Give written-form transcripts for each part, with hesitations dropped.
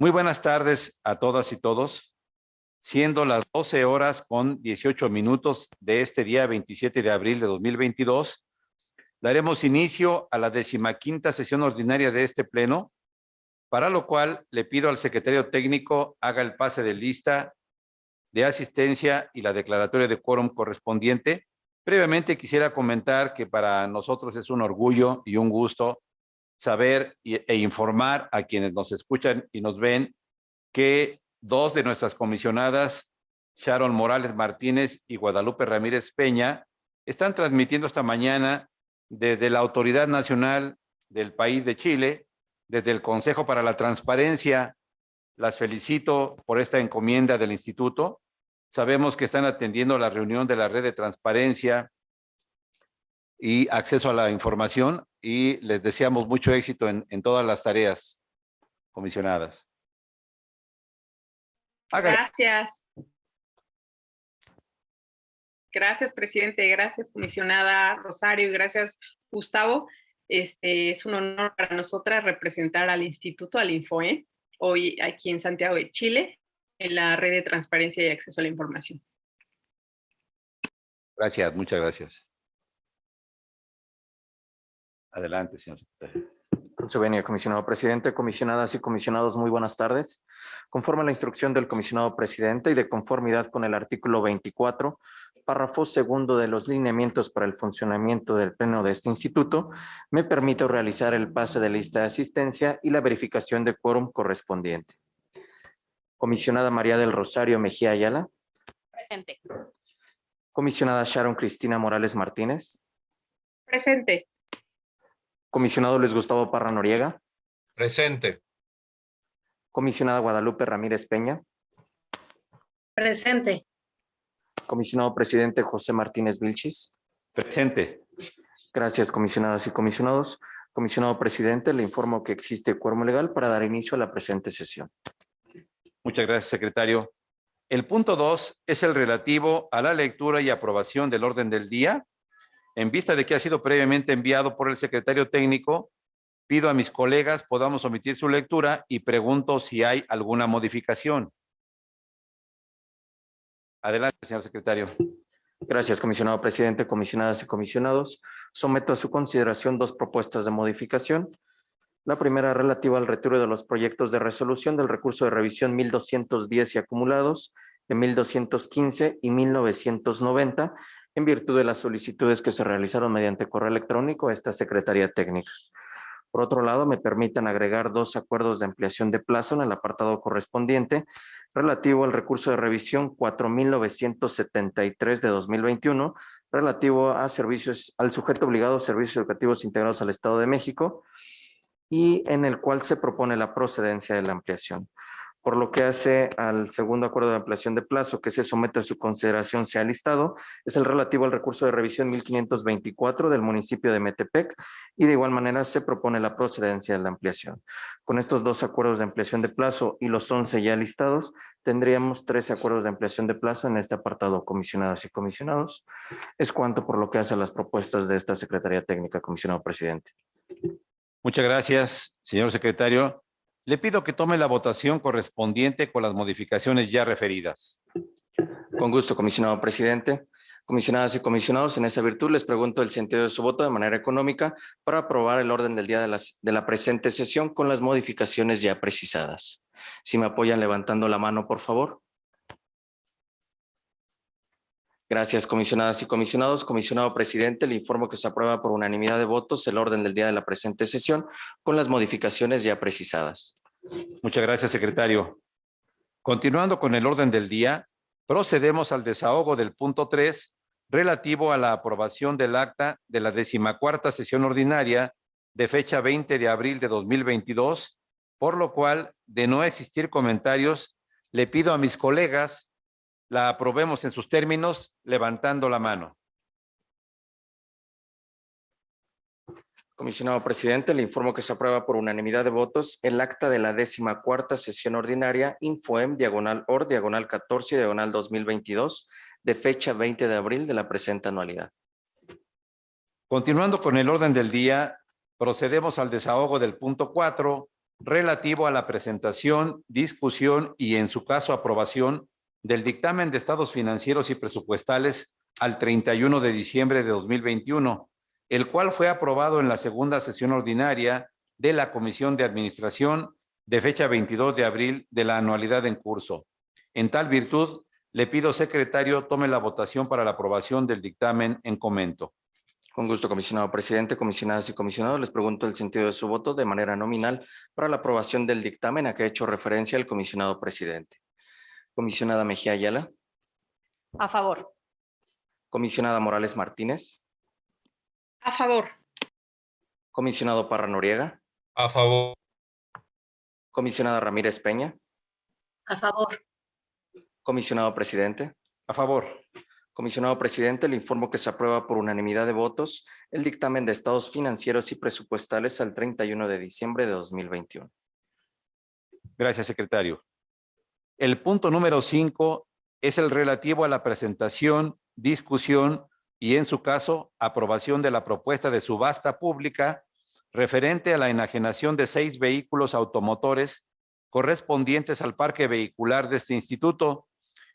Muy buenas tardes a todas y todos. Siendo las 12 horas con 18 minutos de este día 27 de abril de 2022, daremos inicio a la 15ª sesión ordinaria de este pleno, para lo cual le pido al secretario técnico haga el pase de lista de asistencia y la declaratoria de quórum correspondiente. Previamente quisiera comentar que para nosotros es un orgullo y un gusto saber e informar a quienes nos escuchan y nos ven que dos de nuestras comisionadas, Sharon Morales Martínez y Guadalupe Ramírez Peña, están transmitiendo esta mañana desde la Autoridad Nacional del país de Chile, desde el Consejo para la Transparencia. Las felicito por esta encomienda del instituto. Sabemos que están atendiendo la reunión de la Red de Transparencia y Acceso a la Información y les deseamos mucho éxito en todas las tareas, comisionadas. Gracias. Gracias, presidente. Gracias, comisionada Rosario. Y gracias, Gustavo. Es un honor para nosotras representar al instituto, al INFOE, hoy aquí en Santiago de Chile, en la Red de Transparencia y Acceso a la Información. Gracias, muchas gracias. Adelante, señor secretario. Con su venia, comisionado presidente, comisionadas y comisionados, muy buenas tardes. Conforme a la instrucción del comisionado presidente y de conformidad con el artículo 24, párrafo segundo de los lineamientos para el funcionamiento del pleno de este instituto, me permito realizar el pase de lista de asistencia y la verificación de quórum correspondiente. Comisionada María del Rosario Mejía Ayala. Presente. Comisionada Sharon Cristina Morales Martínez. Presente. Comisionado Luis Gustavo Parra Noriega. Presente. Comisionada Guadalupe Ramírez Peña. Presente. Comisionado presidente José Martínez Vilchis. Presente. Gracias, comisionadas y comisionados. Comisionado presidente, le informo que existe quórum legal para dar inicio a la presente sesión. Muchas gracias, secretario. El punto 2 es el relativo a la lectura y aprobación del orden del día. En vista de que ha sido previamente enviado por el secretario técnico, pido a mis colegas podamos omitir su lectura y pregunto si hay alguna modificación. Adelante, señor secretario. Gracias, comisionado presidente, comisionadas y comisionados. Someto a su consideración dos propuestas de modificación. La primera relativa al retiro de los proyectos de resolución del recurso de revisión 1210 y acumulados de 1215 y 1990 en virtud de las solicitudes que se realizaron mediante correo electrónico a esta Secretaría Técnica. Por otro lado, me permitan agregar dos acuerdos de ampliación de plazo en el apartado correspondiente relativo al recurso de revisión 4973 de 2021, relativo a servicios, al sujeto obligado a servicios educativos integrados al Estado de México, y en el cual se propone la procedencia de la ampliación. Por lo que hace al segundo acuerdo de ampliación de plazo que se somete a su consideración sea listado, es el relativo al recurso de revisión 1524 del municipio de Metepec, y de igual manera se propone la procedencia de la ampliación. Con estos dos acuerdos de ampliación de plazo y los 11 ya listados, tendríamos 13 acuerdos de ampliación de plazo en este apartado, comisionadas y comisionados. Es cuanto por lo que hace a las propuestas de esta Secretaría Técnica, comisionado presidente. Muchas gracias, señor secretario. Le pido que tome la votación correspondiente con las modificaciones ya referidas. Con gusto, comisionado presidente. Comisionadas y comisionados, en esa virtud les pregunto el sentido de su voto de manera económica para aprobar el orden del día de la presente sesión con las modificaciones ya precisadas. Si me apoyan levantando la mano, por favor. Gracias, comisionadas y comisionados. Comisionado presidente, le informo que se aprueba por unanimidad de votos el orden del día de la presente sesión con las modificaciones ya precisadas. Muchas gracias, secretario. Continuando con el orden del día, procedemos al desahogo del punto 3 relativo a la aprobación del acta de la 14ª sesión ordinaria de fecha 20 de abril de 2022, por lo cual, de no existir comentarios, le pido a mis colegas la aprobemos en sus términos levantando la mano. Comisionado presidente, le informo que se aprueba por unanimidad de votos el acta de la 14ª sesión ordinaria INFOEM /OR /14 2022 de fecha 20 de abril de la presente anualidad. Continuando con el orden del día, procedemos al desahogo del punto 4 relativo a la presentación, discusión y, en su caso, aprobación del dictamen de estados financieros y presupuestales al 31 de diciembre de 2021, el cual fue aprobado en la segunda sesión ordinaria de la Comisión de Administración de fecha 22 de abril de la anualidad en curso. En tal virtud, le pido, secretario, tome la votación para la aprobación del dictamen en comento. Con gusto, comisionado presidente, comisionadas y comisionados, les pregunto el sentido de su voto de manera nominal para la aprobación del dictamen a que ha hecho referencia el comisionado presidente. Comisionada Mejía Ayala, A favor. comisionada Morales Martínez, A favor. comisionado Parra Noriega, A favor. comisionada Ramírez Peña, A favor. comisionado presidente. A favor. Comisionado presidente, le informo que se aprueba por unanimidad de votos el dictamen de estados financieros y presupuestales al 31 de diciembre de 2021. Gracias, secretario. El punto número 5 es el relativo a la presentación, discusión y, en su caso, aprobación de la propuesta de subasta pública referente a la enajenación de 6 vehículos automotores correspondientes al parque vehicular de este instituto,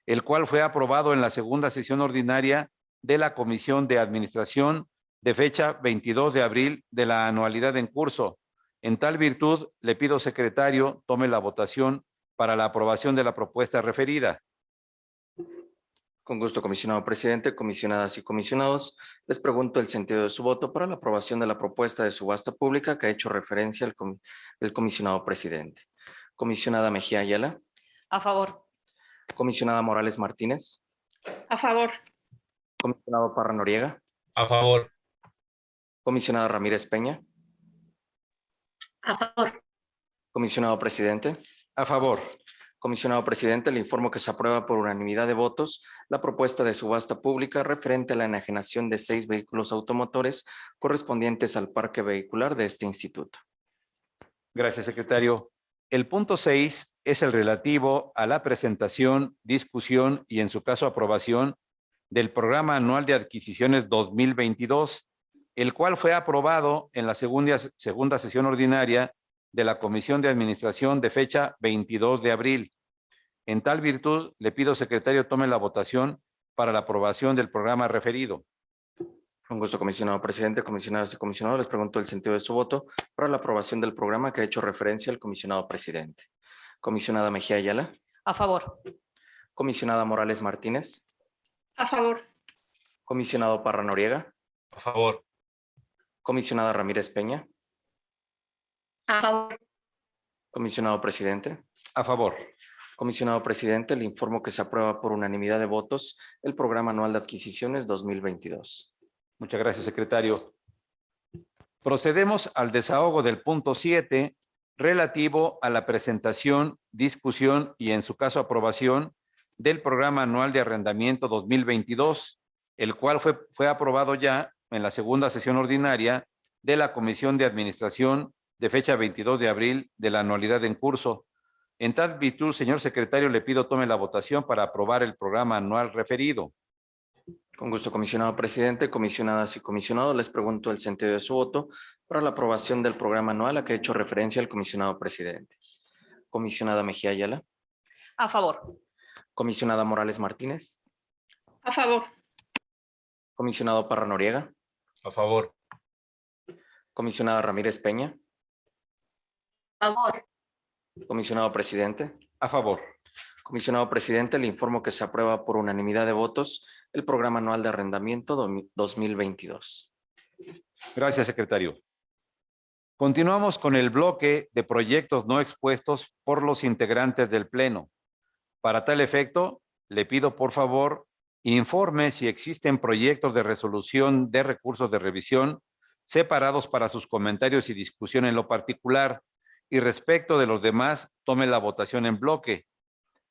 el cual fue aprobado en la segunda sesión ordinaria de la Comisión de Administración de fecha 22 de abril de la anualidad en curso. En tal virtud, le pido, secretario, tome la votación para la aprobación de la propuesta referida. Con gusto, comisionado presidente, comisionadas y comisionados, les pregunto el sentido de su voto para la aprobación de la propuesta de subasta pública que ha hecho referencia el comisionado presidente. Comisionada Mejía Ayala, A favor. comisionada Morales Martínez, A favor. comisionado Parra Noriega, A favor. comisionada Ramírez Peña, A favor. comisionado presidente. A favor. Comisionado presidente, le informo que se aprueba por unanimidad de votos la propuesta de subasta pública referente a la enajenación de 6 vehículos automotores correspondientes al parque vehicular de este instituto. Gracias, secretario. El punto 6 es el relativo a la presentación, discusión y, en su caso, aprobación del Programa Anual de Adquisiciones 2022, el cual fue aprobado en la segunda sesión ordinaria de la Comisión de Administración de fecha 22 de abril. En tal virtud, le pido, secretario, tome la votación para la aprobación del programa referido. Con gusto, comisionado presidente, comisionadas y comisionados, les pregunto el sentido de su voto para la aprobación del programa que ha hecho referencia el comisionado presidente. Comisionada Mejía Ayala, A favor. comisionada Morales Martínez, A favor. comisionado Parra Noriega, A favor. comisionada Ramírez Peña, A favor. comisionado presidente. A favor. Comisionado presidente, le informo que se aprueba por unanimidad de votos el Programa Anual de Adquisiciones 2022. Muchas gracias, secretario. Procedemos al desahogo del punto 7, relativo a la presentación, discusión y, en su caso, aprobación del Programa Anual de Arrendamiento 2022, el cual fue aprobado ya en la segunda sesión ordinaria de la Comisión de Administración de fecha 22 de abril de la anualidad en curso. En tal virtud, señor secretario, le pido tome la votación para aprobar el programa anual referido. Con gusto, comisionado presidente, comisionadas y comisionados, les pregunto el sentido de su voto para la aprobación del programa anual a que ha hecho referencia el comisionado presidente. Comisionada Mejía Ayala, A favor. comisionada Morales Martínez, A favor. comisionado Parra Noriega, A favor. comisionada Ramírez Peña, A favor. comisionado presidente. A favor. Comisionado presidente, le informo que se aprueba por unanimidad de votos el programa anual de arrendamiento 2022. Gracias, secretario. Continuamos con el bloque de proyectos no expuestos por los integrantes del Pleno. Para tal efecto, le pido, por favor, informe si existen proyectos de resolución de recursos de revisión separados para sus comentarios y discusión en lo particular, y respecto de los demás, tome la votación en bloque.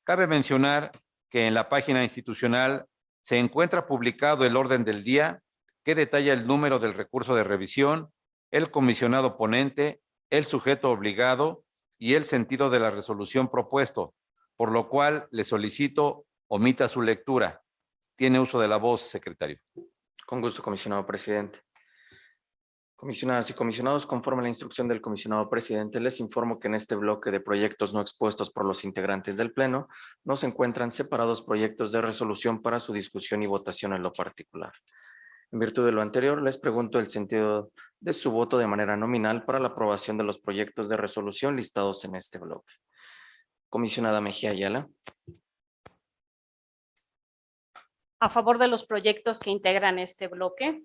Cabe mencionar que en la página institucional se encuentra publicado el orden del día que detalla el número del recurso de revisión, el comisionado ponente, el sujeto obligado y el sentido de la resolución propuesto, por lo cual le solicito omita su lectura. Tiene uso de la voz, secretario. Con gusto, comisionado presidente. Comisionadas y comisionados, conforme a la instrucción del comisionado presidente, les informo que en este bloque de proyectos no expuestos por los integrantes del Pleno, no se encuentran separados proyectos de resolución para su discusión y votación en lo particular. En virtud de lo anterior, les pregunto el sentido de su voto de manera nominal para la aprobación de los proyectos de resolución listados en este bloque. Comisionada Mejía Ayala. A favor de los proyectos que integran este bloque,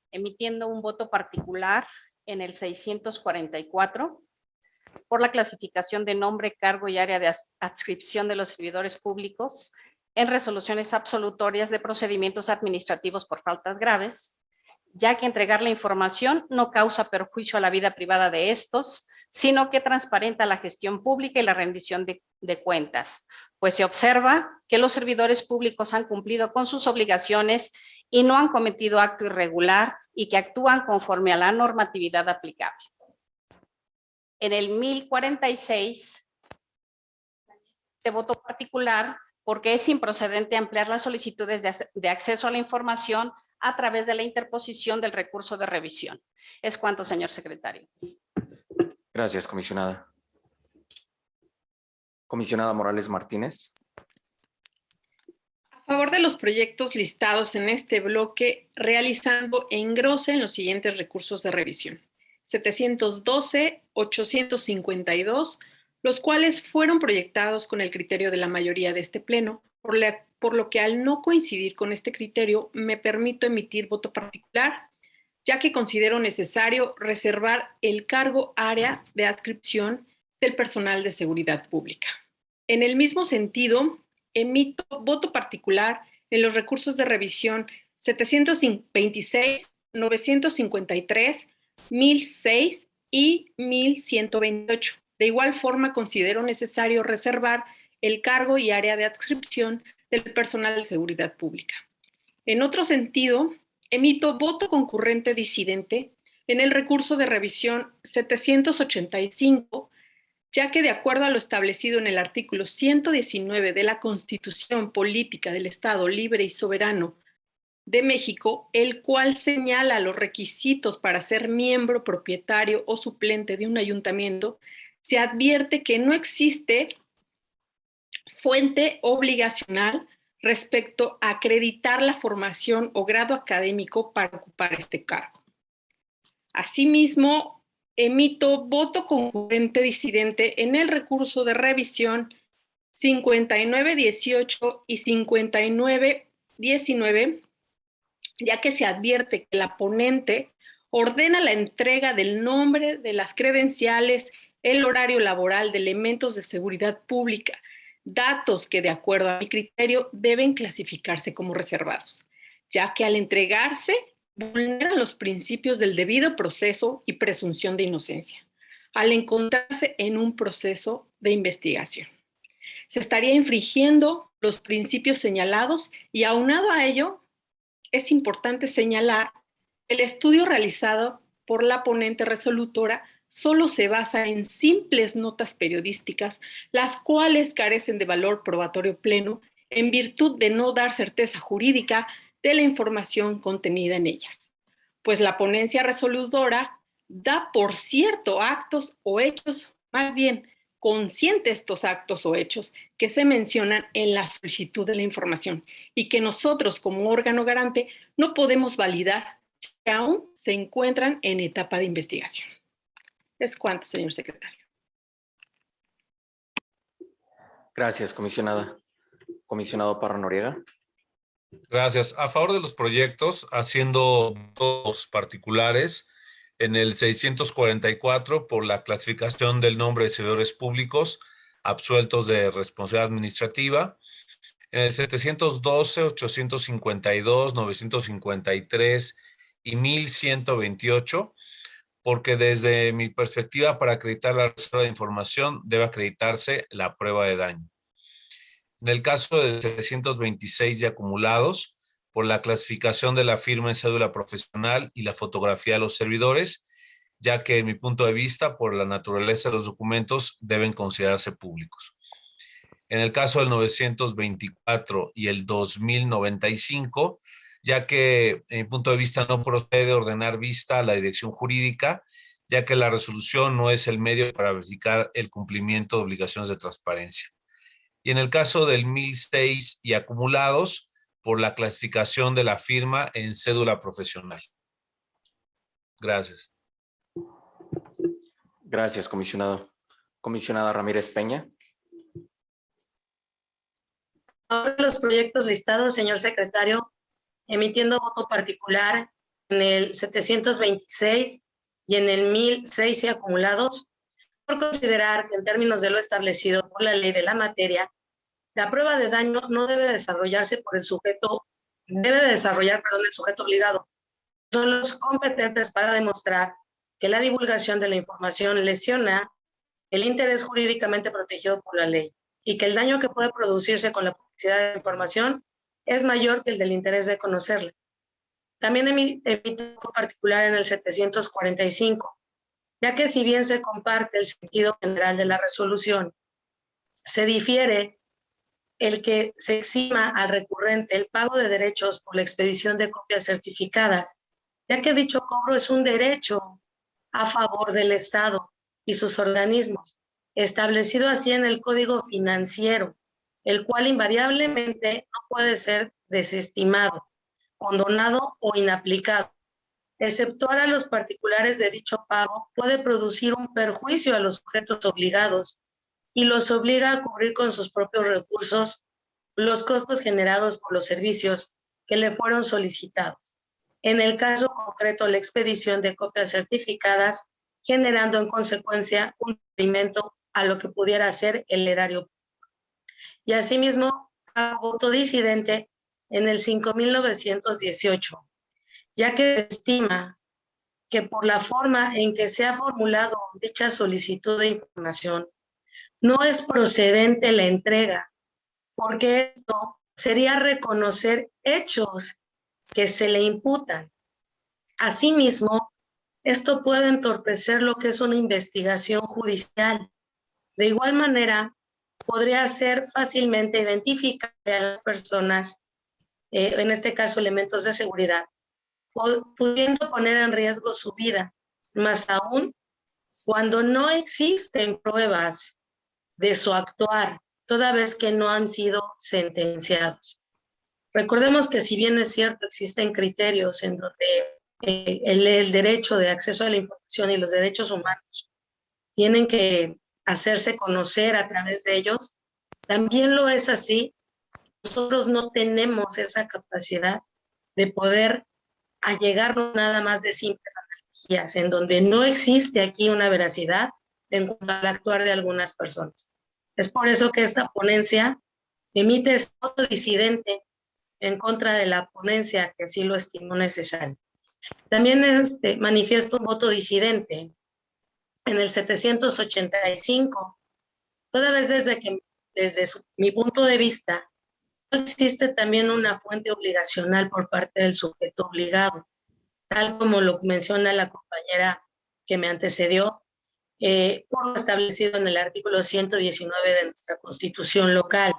emitiendo un voto particular en el 644 por la clasificación de nombre, cargo y área de adscripción de los servidores públicos en resoluciones absolutorias de procedimientos administrativos por faltas graves, ya que entregar la información no causa perjuicio a la vida privada de estos, sino que transparenta la gestión pública y la rendición de cuentas, pues se observa que los servidores públicos han cumplido con sus obligaciones y no han cometido acto irregular y que actúan conforme a la normatividad aplicable. En el 1046, de voto particular, porque es improcedente ampliar las solicitudes de acceso a la información a través de la interposición del recurso de revisión. Es cuanto, señor secretario. Gracias, comisionada. Comisionada Morales Martínez. A favor de los proyectos listados en este bloque, realizando engrose en los siguientes recursos de revisión. 712, 852, los cuales fueron proyectados con el criterio de la mayoría de este pleno, por lo que al no coincidir con este criterio, me permito emitir voto particular, ya que considero necesario reservar el cargo área de adscripción del personal de seguridad pública. En el mismo sentido, emito voto particular en los recursos de revisión 726, 953, 1006 y 1128. De igual forma, considero necesario reservar el cargo y área de adscripción del personal de seguridad pública. En otro sentido, emito voto concurrente disidente en el recurso de revisión 785, ya que de acuerdo a lo establecido en el artículo 119 de la Constitución Política del Estado Libre y Soberano de México, el cual señala los requisitos para ser miembro, propietario o suplente de un ayuntamiento, se advierte que no existe fuente obligacional respecto a acreditar la formación o grado académico para ocupar este cargo. Asimismo, emito voto concurrente disidente en el recurso de revisión 5918 y 5919, ya que se advierte que la ponente ordena la entrega del nombre, de las credenciales, el horario laboral de elementos de seguridad pública, datos que de acuerdo a mi criterio deben clasificarse como reservados, ya que al entregarse vulneran los principios del debido proceso y presunción de inocencia, al encontrarse en un proceso de investigación. Se estaría infringiendo los principios señalados y aunado a ello, es importante señalar que el estudio realizado por la ponente resolutora solo se basa en simples notas periodísticas, las cuales carecen de valor probatorio pleno en virtud de no dar certeza jurídica de la información contenida en ellas, pues la ponencia resolutora da por cierto actos o hechos, más bien consciente estos actos o hechos que se mencionan en la solicitud de la información y que nosotros como órgano garante no podemos validar, que aún se encuentran en etapa de investigación. Es cuanto, señor secretario. Gracias, comisionada. Comisionado Parra Noriega. Gracias. A favor de los proyectos, haciendo votos particulares en el 644 por la clasificación del nombre de servidores públicos absueltos de responsabilidad administrativa. En el 712, 852, 953 y 1128, porque desde mi perspectiva, para acreditar la reserva de información, debe acreditarse la prueba de daño. En el caso de 726 ya acumulados, por la clasificación de la firma en cédula profesional y la fotografía de los servidores, ya que en mi punto de vista, por la naturaleza de los documentos, deben considerarse públicos. En el caso del 924 y el 2095, ya que, en mi punto de vista, no procede ordenar vista a la dirección jurídica, ya que la resolución no es el medio para verificar el cumplimiento de obligaciones de transparencia. Y en el caso del 1006 y acumulados, por la clasificación de la firma en cédula profesional. Gracias. Gracias, comisionado. Comisionada Ramírez Peña. Ahora los proyectos listados, señor secretario, emitiendo voto particular en el 726 y en el 1006 y acumulados, por considerar que en términos de lo establecido por la ley de la materia, la prueba de daño no debe desarrollarse por el sujeto, el sujeto obligado. Son los competentes para demostrar que la divulgación de la información lesiona el interés jurídicamente protegido por la ley y que el daño que puede producirse con la publicidad de la información es mayor que el del interés de conocerla. También emito un particular en el 745, ya que si bien se comparte el sentido general de la resolución, se difiere el que se exima al recurrente el pago de derechos por la expedición de copias certificadas, ya que dicho cobro es un derecho a favor del Estado y sus organismos, establecido así en el Código Financiero, el cual invariablemente no puede ser desestimado, condonado o inaplicado. Exceptuar a los particulares de dicho pago puede producir un perjuicio a los sujetos obligados y los obliga a cubrir con sus propios recursos los costos generados por los servicios que le fueron solicitados. En el caso concreto, la expedición de copias certificadas, generando en consecuencia un detrimento a lo que pudiera ser el erario. Y asimismo, a voto disidente en el 5918, ya que se estima que por la forma en que se ha formulado dicha solicitud de información, no es procedente la entrega, porque esto sería reconocer hechos que se le imputan. Asimismo, esto puede entorpecer lo que es una investigación judicial. De igual manera, podría ser fácilmente identificable a las personas, en este caso elementos de seguridad, pudiendo poner en riesgo su vida, más aún cuando no existen pruebas de su actuar, toda vez que no han sido sentenciados. Recordemos que si bien es cierto, existen criterios en donde el derecho de acceso a la información y los derechos humanos tienen que hacerse conocer a través de ellos, también lo es así. Nosotros no tenemos esa capacidad de poder allegarnos nada más de simples analogías, en donde no existe aquí una veracidad en cuanto al actuar de algunas personas. Es por eso que esta ponencia emite este voto disidente en contra de la ponencia que así lo estimó necesario. También manifiesto un voto disidente en el 785, toda vez desde mi punto de vista, no existe también una fuente obligacional por parte del sujeto obligado, tal como lo menciona la compañera que me antecedió, por lo establecido en el artículo 119 de nuestra Constitución local,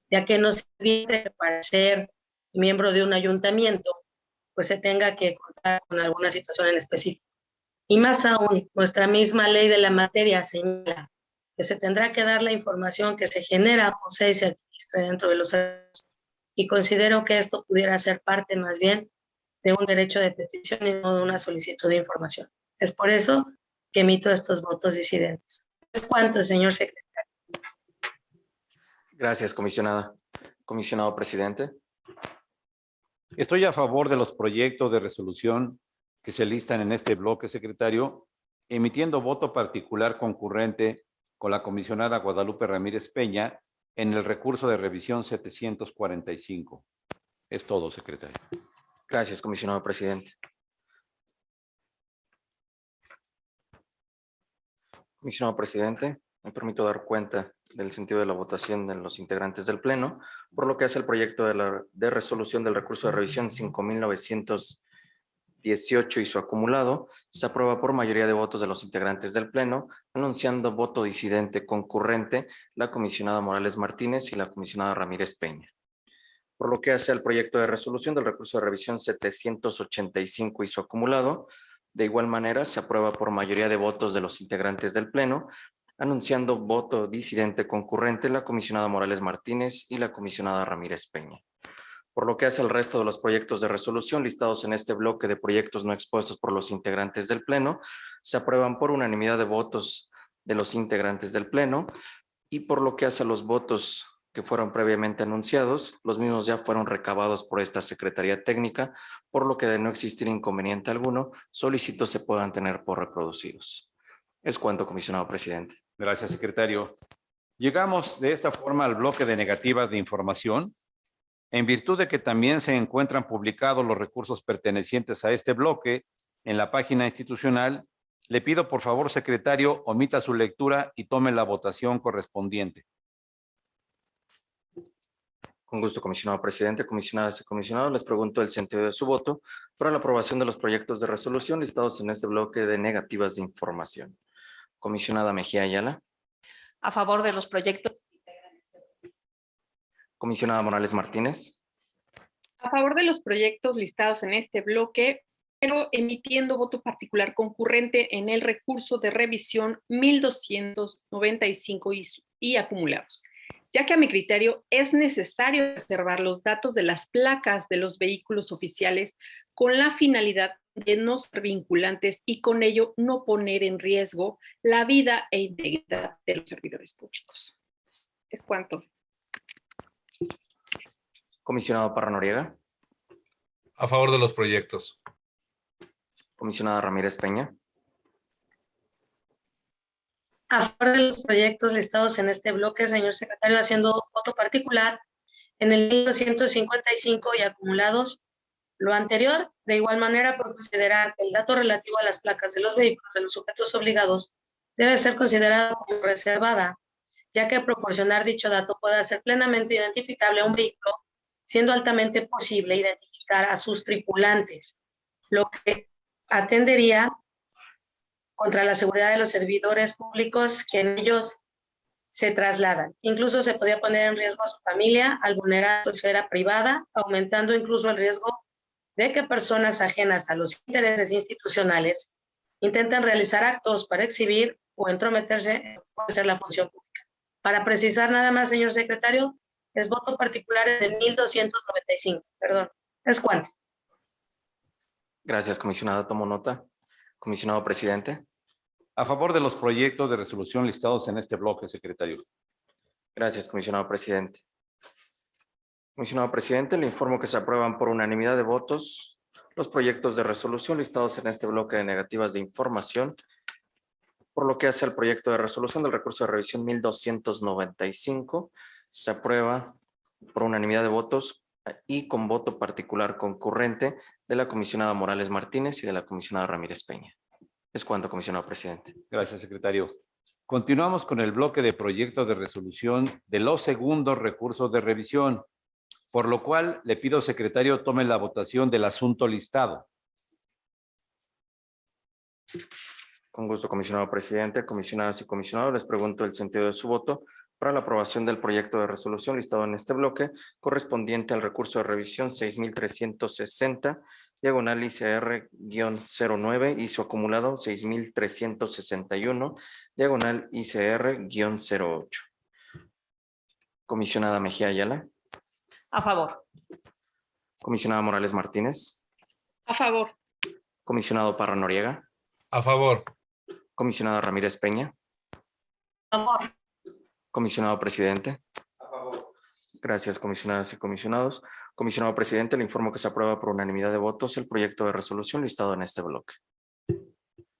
ya que no sirve para ser miembro de un ayuntamiento, pues se tenga que contar con alguna situación en específico. Y más aún, nuestra misma ley de la materia señala que se tendrá que dar la información que se genera, posee y se administra dentro de los años. Y considero que esto pudiera ser parte más bien de un derecho de petición y no de una solicitud de información. Es por eso que emito estos votos disidentes. ¿Es cuánto, señor secretario? Gracias, comisionada. Comisionado presidente. Estoy a favor de los proyectos de resolución que se listan en este bloque, secretario, emitiendo voto particular concurrente con la comisionada Guadalupe Ramírez Peña en el recurso de revisión 745. Es todo, secretario. Gracias, comisionado presidente. Comisionado presidente, me permito dar cuenta del sentido de la votación de los integrantes del Pleno, por lo que hace el proyecto de resolución del recurso de revisión 5918 y su acumulado, se aprueba por mayoría de votos de los integrantes del Pleno, anunciando voto disidente concurrente la comisionada Morales Martínez y la comisionada Ramírez Peña. Por lo que hace al proyecto de resolución del recurso de revisión 785 y su acumulado, de igual manera se aprueba por mayoría de votos de los integrantes del Pleno, anunciando voto disidente concurrente la comisionada Morales Martínez y la comisionada Ramírez Peña. Por lo que hace al resto de los proyectos de resolución listados en este bloque de proyectos no expuestos por los integrantes del Pleno, se aprueban por unanimidad de votos de los integrantes del Pleno, y por lo que hace a los votos que fueron previamente anunciados, los mismos ya fueron recabados por esta Secretaría Técnica, por lo que de no existir inconveniente alguno, solicito se puedan tener por reproducidos. Es cuanto, comisionado presidente. Gracias, secretario. Llegamos de esta forma al bloque de negativas de información. En virtud de que también se encuentran publicados los recursos pertenecientes a este bloque en la página institucional, le pido por favor, secretario, omita su lectura y tome la votación correspondiente. Con gusto, comisionado presidente, comisionadas y comisionados, les pregunto el sentido de su voto para la aprobación de los proyectos de resolución listados en este bloque de negativas de información. Comisionada Mejía Ayala. A favor de los proyectos. Comisionada Morales Martínez. A favor de los proyectos listados en este bloque, pero emitiendo voto particular concurrente en el recurso de revisión 1295 y acumulados, ya que a mi criterio es necesario reservar los datos de las placas de los vehículos oficiales con la finalidad de no ser vinculantes y con ello no poner en riesgo la vida e integridad de los servidores públicos. Es cuanto. Comisionado Parra Noriega. A favor de los proyectos. Comisionada Ramírez Peña. A favor de los proyectos listados en este bloque, señor secretario, haciendo voto particular en el 1255 y acumulados. Lo anterior, de igual manera, por considerar que el dato relativo a las placas de los vehículos de los sujetos obligados debe ser considerado como reservada, ya que proporcionar dicho dato puede hacer plenamente identificable a un vehículo, siendo altamente posible identificar a sus tripulantes, lo que atendería contra la seguridad de los servidores públicos que en ellos se trasladan. Incluso se podía poner en riesgo a su familia al vulnerar su esfera privada, aumentando incluso el riesgo de que personas ajenas a los intereses institucionales intenten realizar actos para exhibir o entrometerse en la función pública. Para precisar nada más, señor secretario, es voto particular de 1295. Perdón. ¿Es cuánto? Gracias, comisionada. Tomo nota. Comisionado presidente. A favor de los proyectos de resolución listados en este bloque, secretario. Gracias, comisionado presidente. Comisionado presidente, le informo que se aprueban por unanimidad de votos los proyectos de resolución listados en este bloque de negativas de información, por lo que hace al proyecto de resolución del recurso de revisión 1295, se aprueba por unanimidad de votos y con voto particular concurrente de la comisionada Morales Martínez y de la comisionada Ramírez Peña. Es cuanto, comisionado presidente. Gracias, secretario. Continuamos con el bloque de proyectos de resolución de los segundos recursos de revisión, por lo cual le pido, secretario, tome la votación del asunto listado. Con gusto, comisionado presidente, comisionadas y comisionados, les pregunto el sentido de su voto para la aprobación del proyecto de resolución listado en este bloque, correspondiente al recurso de revisión 6360, diagonal ICR-09 y su acumulado 6361, diagonal ICR-08. Comisionada Mejía Ayala. A favor. Comisionada Morales Martínez. A favor. Comisionado Parra Noriega. A favor. Comisionada Ramírez Peña. A favor. Comisionado presidente. A favor. Gracias, comisionadas y comisionados. Comisionado presidente, le informo que se aprueba por unanimidad de votos el proyecto de resolución listado en este bloque.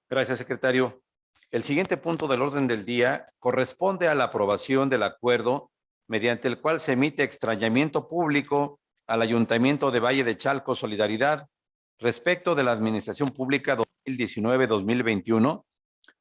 Gracias, secretario. El siguiente punto del orden del día corresponde a la aprobación del acuerdo mediante el cual se emite extrañamiento público al Ayuntamiento de Valle de Chalco Solidaridad respecto de la Administración Pública 2019-2021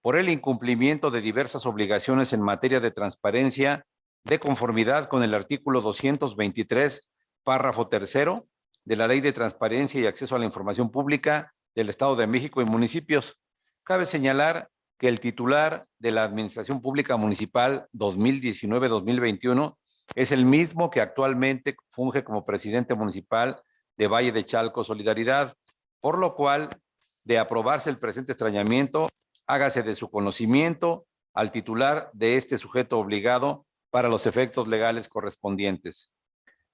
por el incumplimiento de diversas obligaciones en materia de transparencia de conformidad con el artículo 223, párrafo tercero de la Ley de Transparencia y Acceso a la Información Pública del Estado de México y municipios. Cabe señalar que el titular de la Administración Pública Municipal 2019-2021 Es el mismo que actualmente funge como presidente municipal de Valle de Chalco Solidaridad, por lo cual, de aprobarse el presente extrañamiento, hágase de su conocimiento al titular de este sujeto obligado para los efectos legales correspondientes.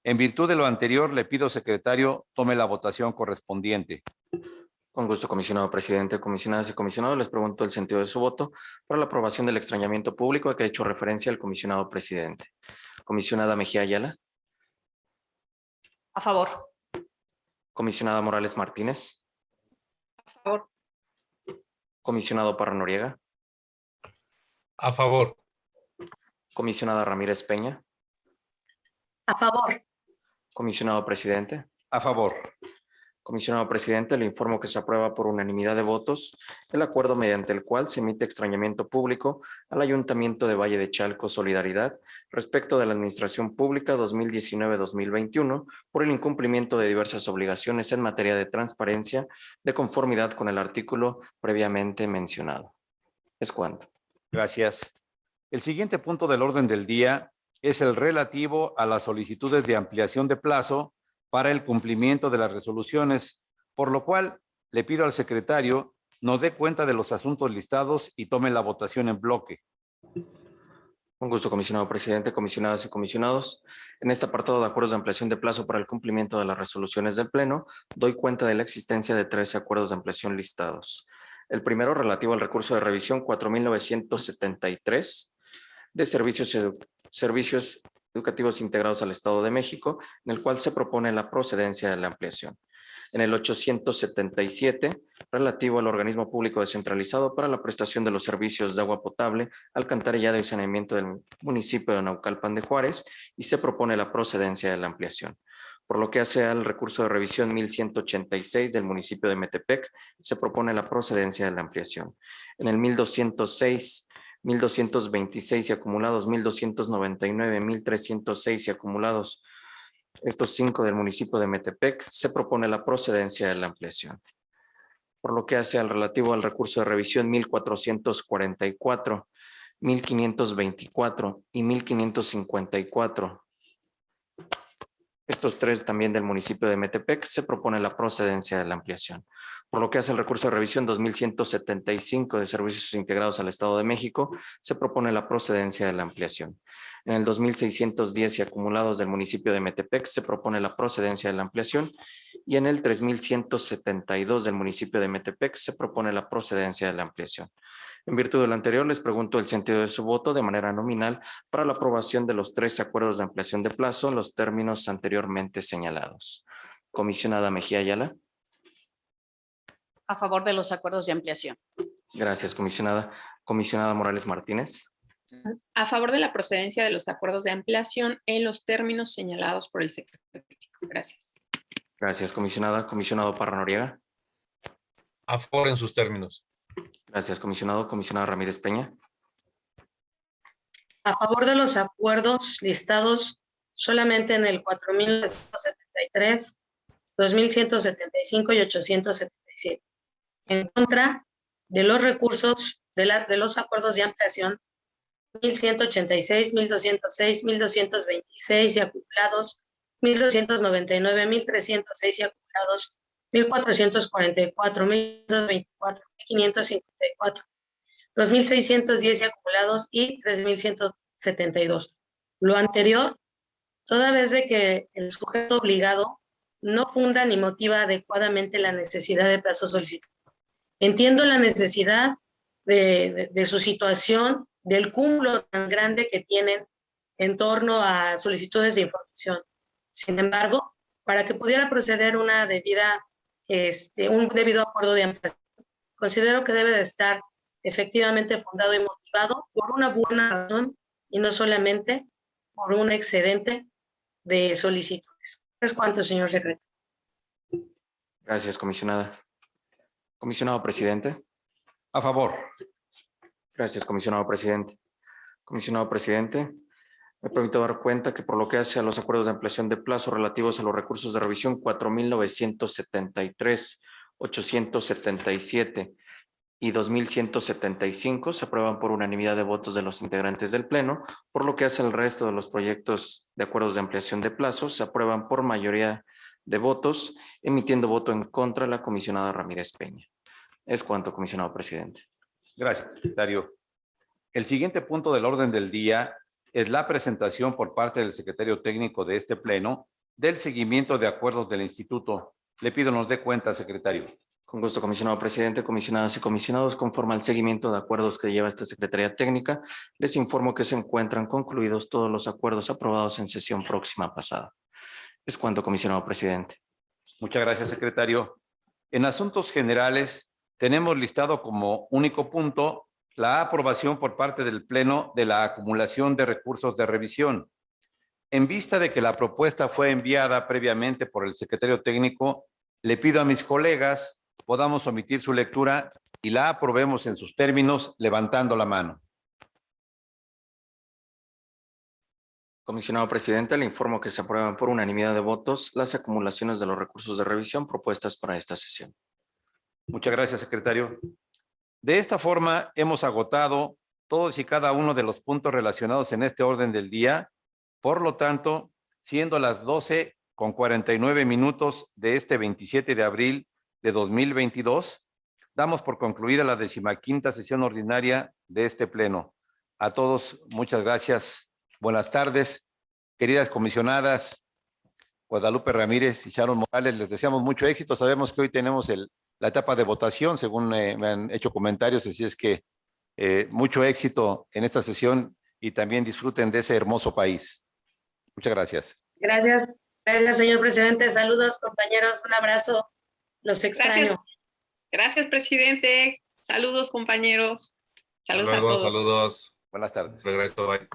En virtud de lo anterior, le pido, secretario, tome la votación correspondiente. Con gusto, comisionado presidente. Comisionadas y comisionados, les pregunto el sentido de su voto para la aprobación del extrañamiento público a que ha hecho referencia el comisionado presidente. Comisionada Mejía Ayala. A favor. Comisionada Morales Martínez. A favor. Comisionado Parra Noriega. A favor. Comisionada Ramírez Peña. A favor. Comisionado presidente. A favor. Comisionado presidente, le informo que se aprueba por unanimidad de votos el acuerdo mediante el cual se emite extrañamiento público al Ayuntamiento de Valle de Chalco Solidaridad respecto de la Administración Pública 2019-2021 por el incumplimiento de diversas obligaciones en materia de transparencia de conformidad con el artículo previamente mencionado. Es cuanto. Gracias. El siguiente punto del orden del día es el relativo a las solicitudes de ampliación de plazo para el cumplimiento de las resoluciones, por lo cual le pido al secretario nos dé cuenta de los asuntos listados y tome la votación en bloque. Con gusto, comisionado presidente, comisionadas y comisionados. En este apartado de acuerdos de ampliación de plazo para el cumplimiento de las resoluciones del Pleno, doy cuenta de la existencia de 13 acuerdos de ampliación listados. El primero, relativo al recurso de revisión 4973 de servicios educativos integrados al Estado de México, en el cual se propone la procedencia de la ampliación. En el 877, relativo al organismo público descentralizado para la prestación de los servicios de agua potable, alcantarillado y saneamiento del municipio de Naucalpan de Juárez, y se propone la procedencia de la ampliación. Por lo que hace al recurso de revisión 1186 del municipio de Metepec, se propone la procedencia de la ampliación. En el 1206, 1226 y acumulados 1299, 1306 y acumulados estos 5 del municipio de Metepec, se propone la procedencia de la ampliación. Por lo que hace al relativo al recurso de revisión 1444, 1524 y 1554. Estos 3 también del municipio de Metepec, se propone la procedencia de la ampliación. Por lo que hace el recurso de revisión 2175 de servicios integrados al Estado de México, se propone la procedencia de la ampliación. En el 2610 y acumulados del municipio de Metepec, se propone la procedencia de la ampliación. Y en el 3172 del municipio de Metepec, se propone la procedencia de la ampliación. En virtud de lo anterior, les pregunto el sentido de su voto de manera nominal para la aprobación de los 3 acuerdos de ampliación de plazo en los términos anteriormente señalados. Comisionada Mejía Ayala. A favor de los acuerdos de ampliación. Gracias, comisionada. Comisionada Morales Martínez. A favor de la procedencia de los acuerdos de ampliación en los términos señalados por el secretario técnico. Gracias. Gracias, comisionada. Comisionado Parra Noriega. A favor en sus términos. Gracias, comisionado. Comisionada Ramírez Peña. A favor de los acuerdos listados solamente en el 4973, 2175 y 877. En contra de los recursos de los acuerdos de ampliación 1186, 1206, 1226 y acumulados 1299, 1306 y acumulados 1444, 1224, 1554, 2610 y acumulados y 3172. Lo anterior, toda vez de que el sujeto obligado no funda ni motiva adecuadamente la necesidad de plazo solicitado. Entiendo la necesidad de su situación, del cúmulo tan grande que tienen en torno a solicitudes de información. Sin embargo, para que pudiera proceder un debido acuerdo de ampliación, considero que debe de estar efectivamente fundado y motivado por una buena razón y no solamente por un excedente de solicitudes. ¿Es cuánto, señor secretario? Gracias, comisionada. Comisionado presidente. A favor. Gracias, comisionado presidente. Comisionado presidente, me permito dar cuenta que por lo que hace a los acuerdos de ampliación de plazo relativos a los recursos de revisión 4973, 877 y 2175 se aprueban por unanimidad de votos de los integrantes del Pleno, por lo que hace el resto de los proyectos de acuerdos de ampliación de plazos se aprueban por mayoría de votos, emitiendo voto en contra la comisionada Ramírez Peña. Es cuanto, comisionado presidente. Gracias, secretario. El siguiente punto del orden del día es la presentación por parte del secretario técnico de este pleno del seguimiento de acuerdos del instituto. Le pido nos dé cuenta, secretario. Con gusto, comisionado presidente, comisionadas y comisionados, conforme al seguimiento de acuerdos que lleva esta Secretaría Técnica, les informo que se encuentran concluidos todos los acuerdos aprobados en sesión próxima pasada. Es cuanto, comisionado presidente. Muchas gracias, secretario. En asuntos generales, tenemos listado como único punto la aprobación por parte del Pleno de la acumulación de recursos de revisión. En vista de que la propuesta fue enviada previamente por el secretario técnico, le pido a mis colegas podamos omitir su lectura y la aprobemos en sus términos levantando la mano. Comisionado presidente, le informo que se aprueban por unanimidad de votos las acumulaciones de los recursos de revisión propuestas para esta sesión. Muchas gracias, secretario. De esta forma, hemos agotado todos y cada uno de los puntos relacionados en este orden del día. Por lo tanto, siendo las 12:49 de este 27 de abril de 2022, damos por concluida la 15ª sesión ordinaria de este pleno. A todos, muchas gracias. Buenas tardes, queridas comisionadas Guadalupe Ramírez y Sharon Morales. Les deseamos mucho éxito. Sabemos que hoy tenemos la etapa de votación, según me han hecho comentarios, así es que mucho éxito en esta sesión y también disfruten de ese hermoso país. Muchas gracias. Gracias, gracias, señor presidente. Saludos, compañeros. Un abrazo. Los extraño. Gracias, presidente. Saludos, compañeros. Hasta Saludos a luego, todos. saludos. Buenas tardes. Regreso, bye.